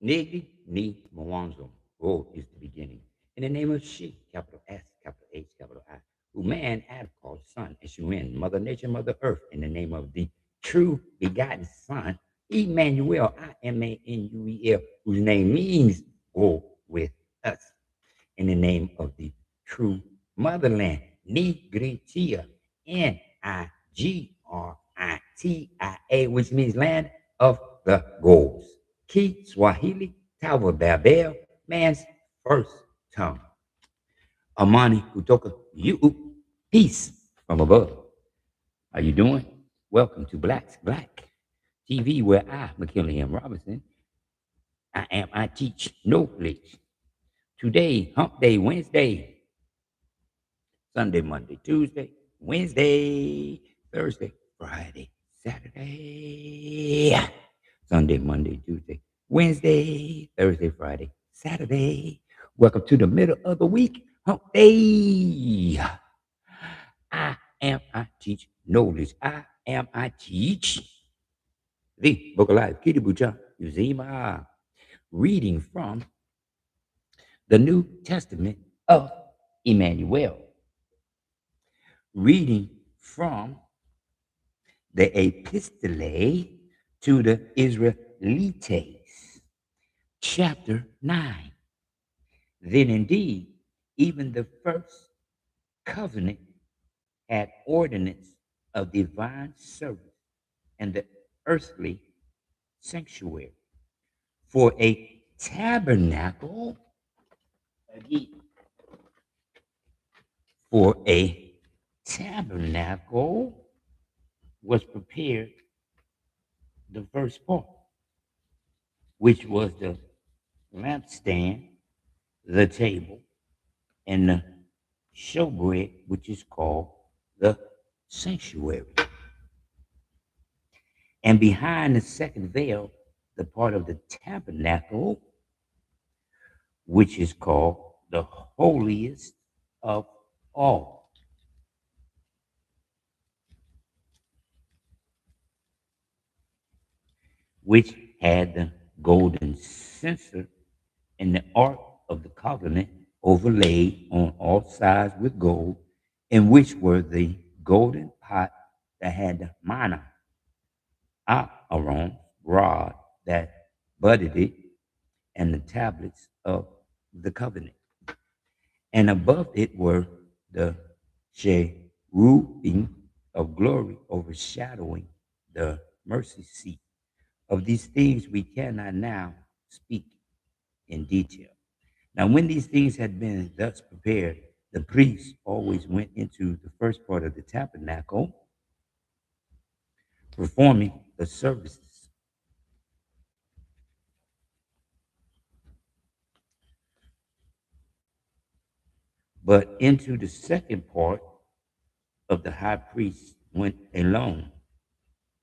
Nigni ni Mwanzo. Go is the beginning. In the name of she, capital S, capital H, capital I, who man Adam called son, and she win, Mother Nature, Mother Earth, in the name of the true begotten Son, Emmanuel, Imanuel, whose name means go with us. In the name of the true motherland, Nigritia, Nigratia, which means land of the goals. Ki Swahili, Tower Babel, man's first tongue. Amani kutoka you, peace from above. How you doing? Welcome to Blacks Black TV, where I, McKinley M. Robinson, I teach knowledge. Today, hump day, Wednesday, Sunday, Monday, Tuesday, Wednesday, Thursday, Friday, Saturday, Sunday, Monday, Tuesday, Wednesday, Thursday, Friday, Saturday. Welcome to the middle of the week, hump day. I teach knowledge. I teach the book of life. Kiribucha, Uzima, reading from the New Testament of Emmanuel. Reading from the Epistole to the Israelites, chapter 9. Then indeed, even the first covenant had ordinance of divine service and the earthly sanctuary. For a tabernacle, again, for a tabernacle was prepared the first part, which was the lampstand, the table, and the showbread, which is called the sanctuary. And behind the second veil, the part of the tabernacle, which is called the holiest of all. Which had the golden censer and the ark of the covenant overlaid on all sides with gold, in which were the golden pot that had the manna, Aaron's rod that budded it, and the tablets of the covenant. And above it were the cherubim of glory overshadowing the mercy seat. Of these things we cannot now speak in detail. Now, when these things had been thus prepared, the priests always went into the first part of the tabernacle, performing the services. But into the second part of the high priest went alone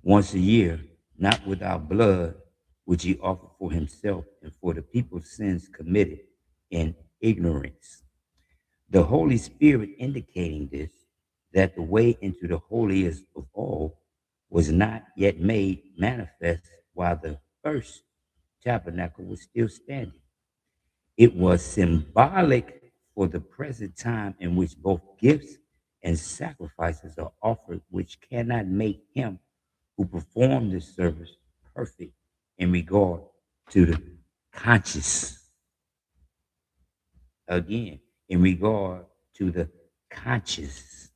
once a year, not without blood, which he offered for himself and for the people's sins committed in ignorance. The Holy Spirit indicating this, that the way into the holiest of all was not yet made manifest while the first tabernacle was still standing. It was symbolic for the present time in which both gifts and sacrifices are offered, which cannot make him who performed this service perfect in regard to the conscience. Again, in regard to the conscience.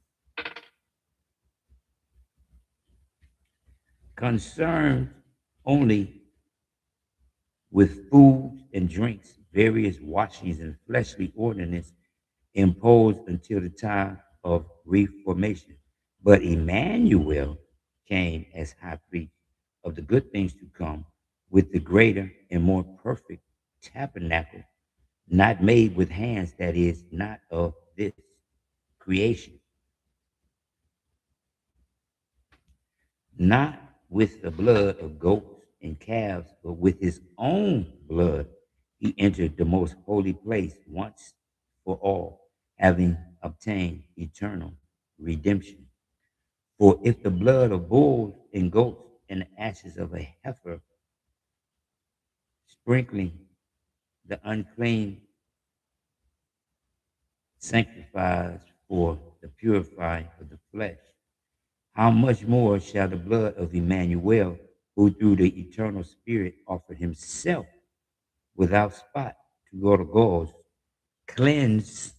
Concerned only with food and drinks, various washings and fleshly ordinance imposed until the time of Reformation. But Emmanuel came as high priest of the good things to come with the greater and more perfect tabernacle, not made with hands, that is, not of this creation, not with the blood of goats and calves, but with his own blood he entered the most holy place once for all, having obtained eternal redemption. For if the blood of bulls and goats and the ashes of a heifer sprinkling the unclean sanctifies for the purifying of the flesh. How much more shall the blood of Emmanuel, who through the eternal Spirit offered himself without spot to go to God, cleanse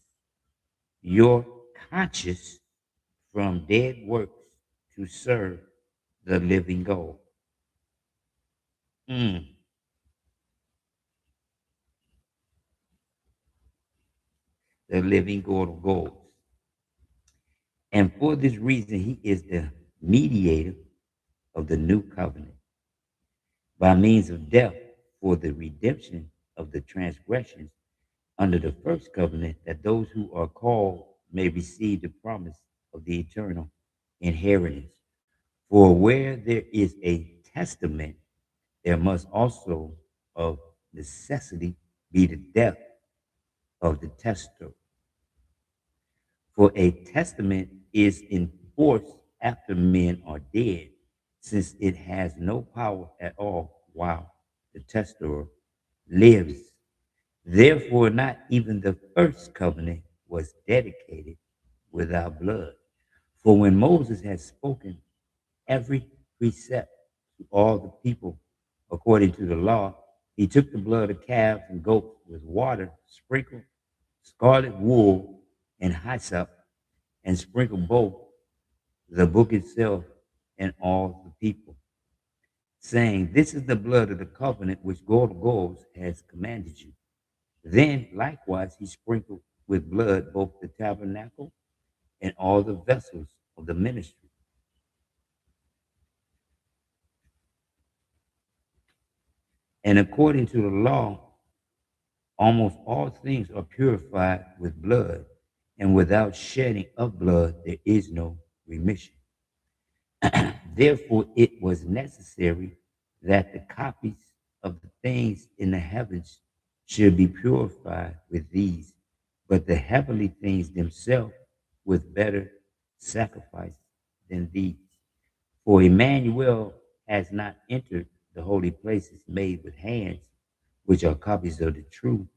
your conscience from dead works to serve the living God. Mm, the living God of gods. And for this reason, he is the mediator of the new covenant by means of death for the redemption of the transgressions under the first covenant, that those who are called may receive the promise of the eternal inheritance. For where there is a testament, there must also of necessity be the death of the testator. For a testament is in force after men are dead, since it has no power at all while the testator lives. Therefore, not even the first covenant was dedicated without blood. For when Moses had spoken every precept to all the people according to the law, he took the blood of calves and goats with water, sprinkled scarlet wool and hyssop, and sprinkled both the book itself and all the people, saying, "This is the blood of the covenant which God of gods has commanded you." Then likewise he sprinkled with blood both the tabernacle and all the vessels of the ministry. And according to the law, almost all things are purified with blood, and without shedding of blood there is no remission. Therefore, it was necessary that the copies of the things in the heavens should be purified with these, but the heavenly things themselves with better sacrifice than these. For Emmanuel has not entered the holy places made with hands, which are copies of the true,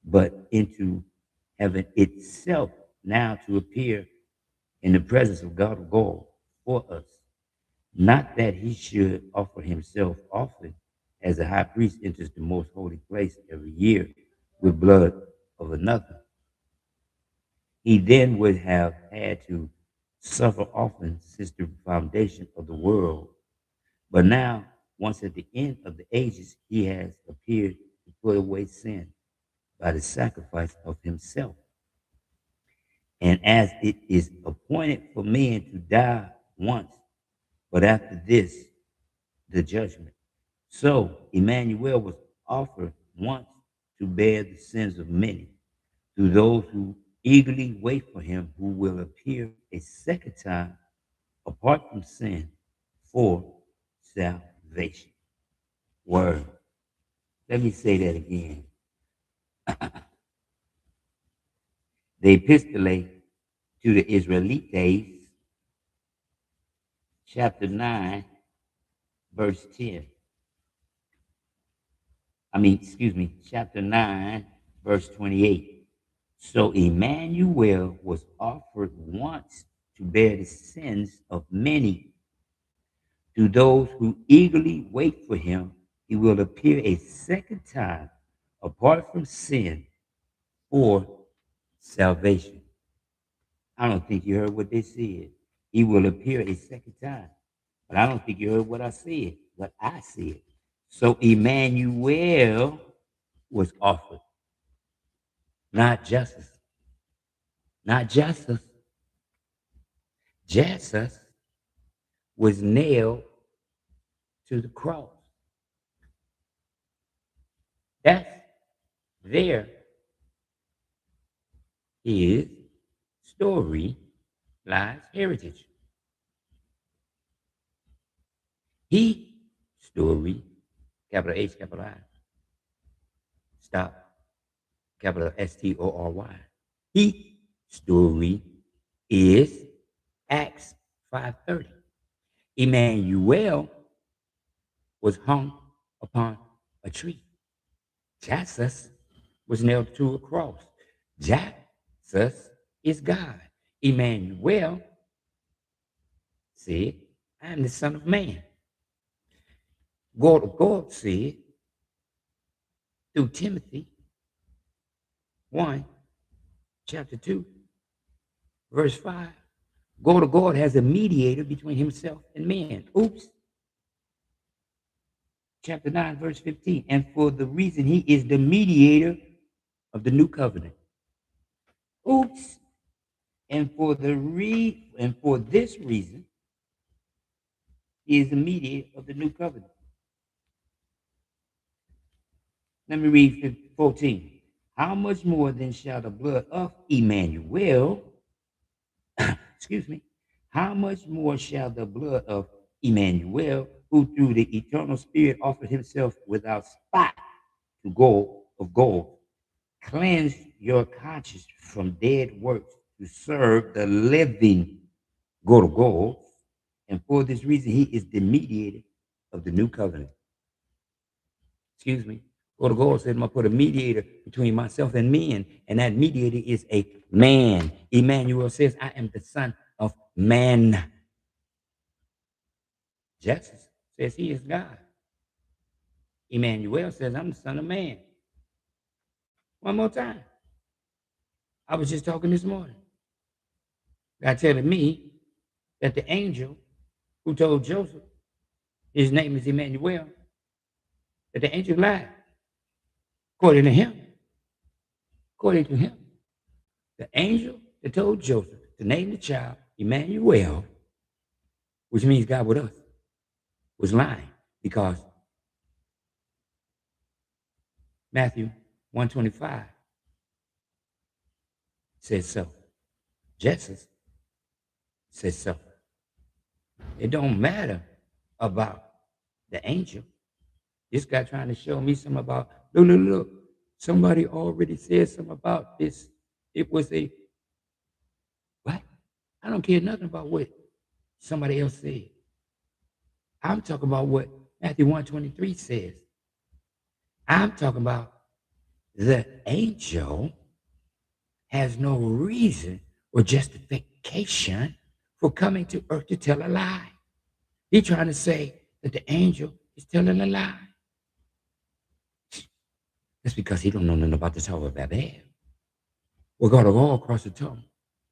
but into heaven itself, now to appear in the presence of God of God for us. Not that he should offer himself often, as the high priest enters the most holy place every year with blood of another. He then would have had to suffer often since the foundation of the world. But now, once at the end of the ages, he has appeared to put away sin by the sacrifice of himself. And as it is appointed for men to die once, but after this, the judgment. So Emmanuel was offered once to bear the sins of many, to those who eagerly wait for him, who will appear a second time apart from sin for salvation. Word. Let me say that again. The epistole to the Israelites, chapter 9, verse 10. Chapter 9, verse 28. So Emmanuel was offered once to bear the sins of many. To those who eagerly wait for him, he will appear a second time apart from sin for salvation. I don't think you heard what they said. He will appear a second time. But I don't think you heard what I said, what I said. So Emmanuel was offered, not justice. Not justice. Jesus was nailed to the cross. That's their his story lies heritage. He story, capital H, capital I, stop, capital STORY. He story is Acts 5:30. Emmanuel was hung upon a tree. Jesus was nailed to a cross. Jesus is God. Emmanuel said, I am the Son of Man. God said through Timothy 1, chapter 2, verse 5, God has a mediator between himself and men. Oops. Chapter 9, verse 15. And for the reason he is the mediator of the new covenant. Oops. And for this reason, he is the mediator of the new covenant. Let me read 14. How much more then shall the blood of Emmanuel, excuse me, how much more shall the blood of Emmanuel, who through the eternal Spirit offered himself without spot to gold, cleanse your conscience from dead works to serve the living God. And for this reason, he is the mediator of the new covenant. Excuse me. God said, I'm going to put a mediator between myself and men, and that mediator is a man. Emmanuel says, I am the Son of Man. Jesus says he is God. Emmanuel says, I'm the Son of Man. One more time. I was just talking this morning. God telling me that the angel who told Joseph his name is Emmanuel, that the angel lied. According to him, the angel that told Joseph to name the child Emmanuel, which means God with us, was lying, because Matthew 1:25 says so. Jesus says so. It don't matter about the angel. This guy trying to show me something about, look. Somebody already said something about this. It was a, what? I don't care nothing about what somebody else said. I'm talking about what Matthew 1:23 says. I'm talking about the angel has no reason or justification for coming to earth to tell a lie. He's trying to say that the angel is telling a lie. That's because he don't know nothing about the Tower of Babel. Where God will all across the tongue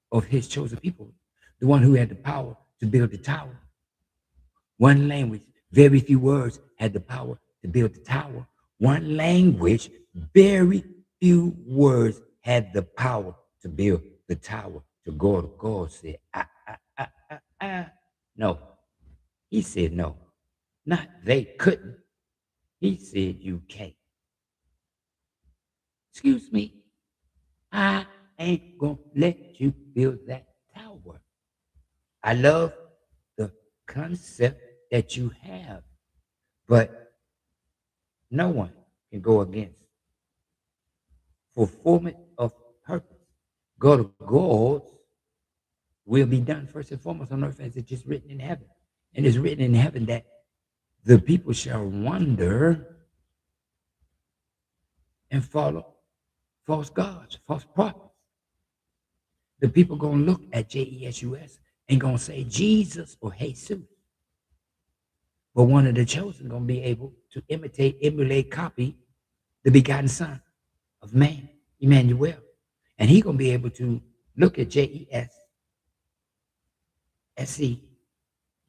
of his chosen people, the one who had the power to build the tower. One language, very few words had the power to build the tower. One language, very few words had the power to build the tower. To God said, no. He said no. Not they couldn't. He said you can't. Excuse me. I ain't gonna let you build that tower. I love the concept that you have, but no one can go against fulfillment of purpose. God will be done first and foremost on earth as it's just written in heaven. And it's written in heaven that the people shall wander and follow false gods, false prophets. The people gonna look at Jesus and gonna say Jesus or Jesus. But one of the chosen gonna be able to imitate, emulate, copy the begotten Son of Man, Emmanuel. And he gonna be able to look at Jesse.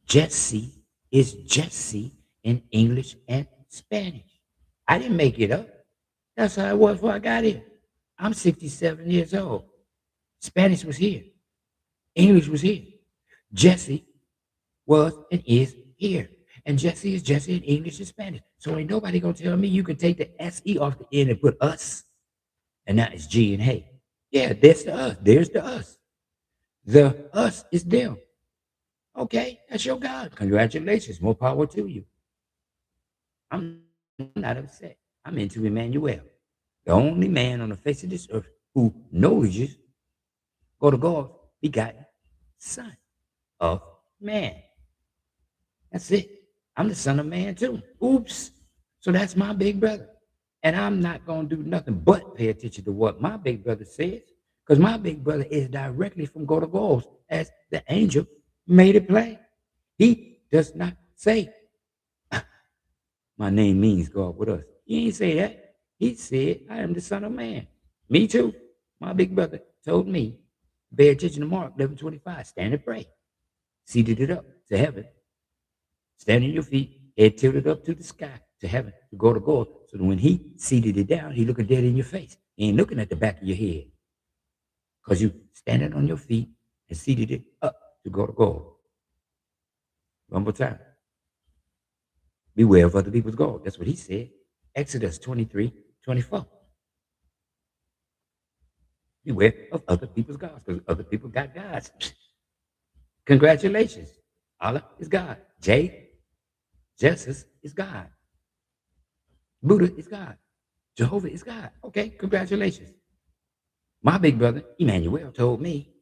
Jesse is Jesse in English and Spanish. I didn't make it up. That's how it was before I got here. I'm 67 years old. Spanish was here. English was here. Jesse was and is here. And Jesse is Jesse in English and Spanish. So ain't nobody gonna tell me you can take the S-E off the end and put us. And now it's G and hey. Yeah, there's the us. There's the us. The us is them. Okay, that's your God. Congratulations. More power to you. I'm not upset. I'm into Emmanuel. The only man on the face of this earth who knows you, God, begotten Son of Man. That's it. I'm the Son of Man too. Oops. So that's my big brother. And I'm not going to do nothing but pay attention to what my big brother says, because my big brother is directly from Go to Goals, as the angel made it plain. He does not say, my name means God with us. He ain't say that. He said, I am the Son of Man. Me too. My big brother told me, pay attention to Mark 11:25. Stand and pray. Seated it up to heaven. Stand on your feet, head tilted up to the sky, to heaven, to go to God. So that when he seated it down, he looking dead in your face. He ain't looking at the back of your head. Because you standing on your feet and seated it up to go to God. One more time. Beware of other people's gods. That's what he said. Exodus 23:24. Beware of other people's gods, because other people got gods. Congratulations. Allah is God. Jesus is God. Buddha is God. Jehovah is God. Okay, congratulations. My big brother, Emmanuel, told me,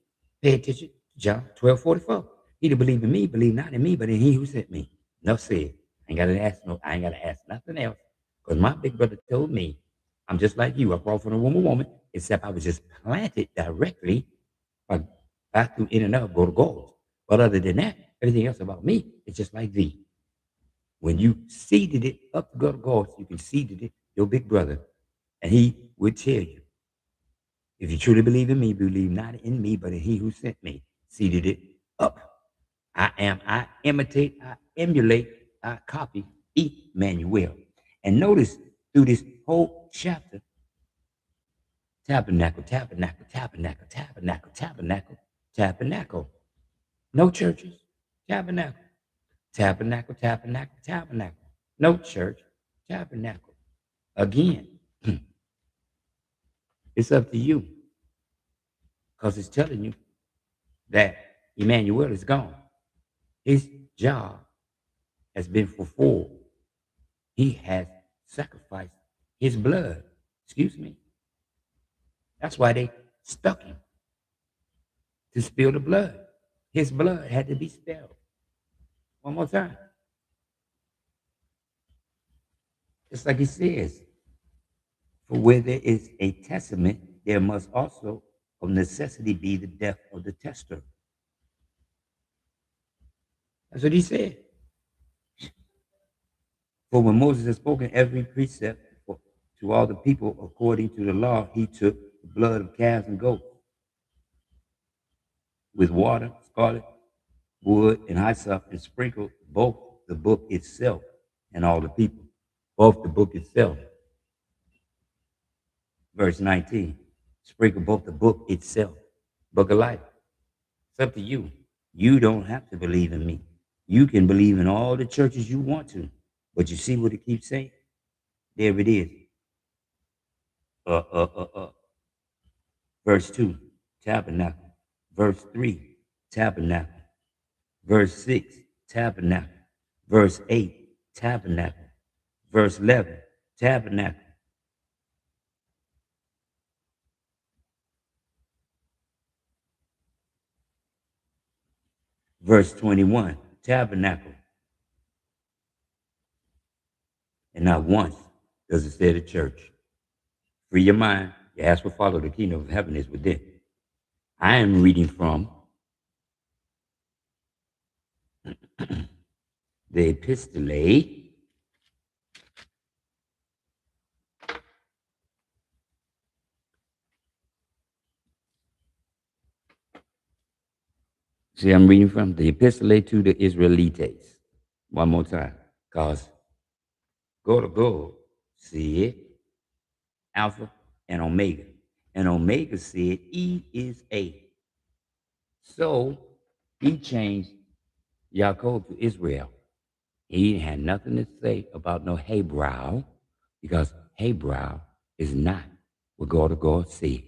pay attention to John 12:44. He that believe in me, believe not in me, but in he who sent me. Enough said. I ain't gotta ask nothing else. Because my big brother told me, I'm just like you. I brought from a woman, except I was just planted directly by through in and out, go to goals. But other than that, everything else about me is just like thee. When you seeded it up to go to goals, you can seeded it your big brother, and he would tell you, if you truly believe in me, believe not in me, but in he who sent me. Seated it up. I imitate, I emulate, I copy Emmanuel. And notice through this whole chapter, tabernacle, tabernacle, tabernacle, tabernacle, tabernacle, tabernacle. No churches, tabernacle, tabernacle, tabernacle, tabernacle. No church, tabernacle. Again, it's up to you, because it's telling you that Emmanuel is gone. His job has been fulfilled. He has sacrificed his blood. Excuse me. That's why they stuck him, to spill the blood. His blood had to be spilled. One more time. Just like he says, for where there is a testament, there must also of necessity be the death of the tester. That's what he said. For when Moses had spoken every precept to all the people according to the law, he took the blood of calves and goats with water, scarlet, wood, and hyssop, and sprinkled both the book itself and all the people. Both the book itself. Verse 19. Sprinkle both the book itself. Book of life. It's up to you. You don't have to believe in me. You can believe in all the churches you want to. But you see what it keeps saying? There it is. Uh, uh, uh, uh. Verse 2, tabernacle. Verse 3, tabernacle. Verse 6, tabernacle. Verse 8, tabernacle. Verse 11, tabernacle. Verse 21, tabernacle. And not once does it say the church. Free your mind. You ask what follow, the kingdom of heaven is within. I am reading from the Epistle. See, I'm reading from the Epistle to the Israelites. One more time. Because go to God said Alpha and Omega. And Omega said E is A. So he changed Yaakov to Israel. He had nothing to say about no Hebrew, because Hebrew is not what God said.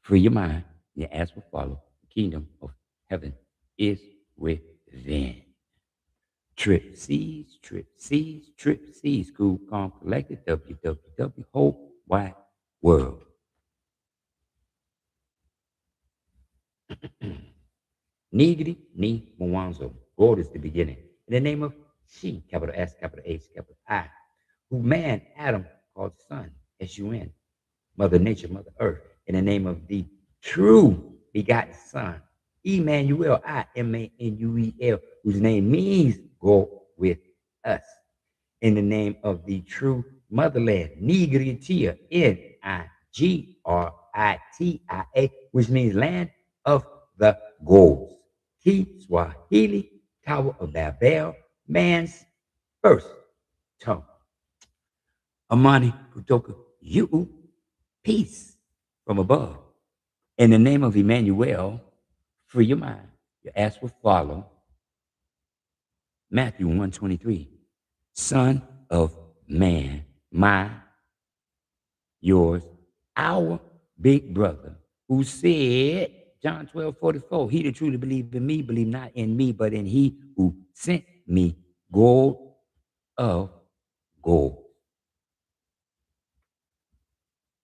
Free your mind, and your ass will follow. The kingdom of heaven is within. Trip C's, Trip C's, Trip C's. Cool, calm, collected. WWW, whole wide world. Nigri ni Mwanzo. God is the beginning. In the name of She, capital S, capital H, capital I, who man, Adam, called Sun, S-U-N, Mother Nature, Mother Earth, in the name of the true begotten Son, Emmanuel, Immanuel, whose name means go with us. In the name of the true motherland, Nigritia, Nigritiia, which means land of the goals. T, Swahili, Tower of Babel, man's first tongue. Amani kutoka you, peace from above. In the name of Emmanuel, free your mind. Your ass will follow. Matthew 1:23. Son of man, my, yours, our big brother, who said, John 12:44, he that truly believe in me, believe not in me, but in he who sent me, gold of gold.